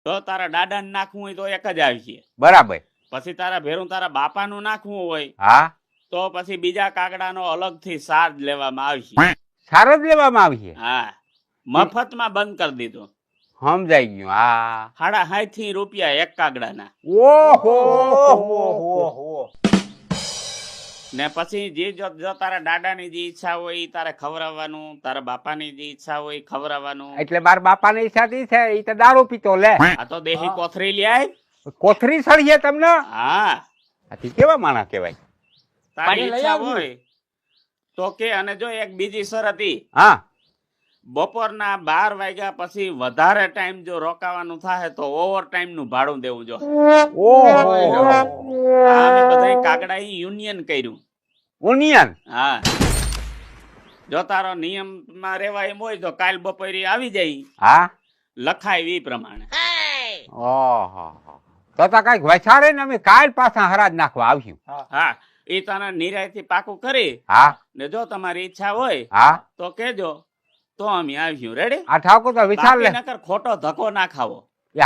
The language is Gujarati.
તો તારા દાદાને નાખવું હોય તો એક જ આવશે. બરાબર. પછી તારા ભેરું તારા બાપાનું નાખવું હોય હા, તો પછી બીજા કાગડાનો અલગથી ચાર્જ લેવામાં આવશે. સારો જ લેવામાં આવશે. હા, મફતમાં બંધ કરી દીધું. સમજાઈ ગયું. હા. ₹60 એક કાગડાના. ઓહો. ને પછી જો તારા દાદાની જે ઈચ્છા હોય ઈ તારે ખવડાવવાનું, તારા બાપાની જે ઈચ્છા હોય ઈ ખવડાવવાનું. એટલે મારા બાપાની ઈચ્છા છે એ તો દારૂ પીતો લે. આ તો દેશી કોથરી લ્યાય. કોથરી સળીએ તમને. હા, આથી કેવા માણસ કહેવાય. તારી પાણી લઈ ઈચ્છા આવજો. હોય તો કે. અને જો એક બીજી શરત ઈ, હા, બપોરના 12 વાગ્યા પછી વધારે ટાઈમ જો રોકાવાનું થાય તો ઓવર ટાઈમ નું ભાડું દેવું જો. ઓહો. અમે બધાય કાગડા યુનિયન કર્યું. ઉનિયન. હા, જો તારો નિયમમાં રહેવા એમ હોય તો કાલ બપોરે આવી જાય, હા. લખાય ઈ પ્રમાણે. ઓહો. તો કઈક વસાડે ને અમે કાલ પાછા હરાજ નાખવા આવ્યું. હા, એ તને નિરાયથી પાકું કરી. હા, ને જો તમારી ઈચ્છા હોય હા. તો કેજો, તો અમે આવ્યું. રેડી? આ ઠાકોર તો વિચાર લે. નકર ખોટો ધક્કો ના ખાવો. એ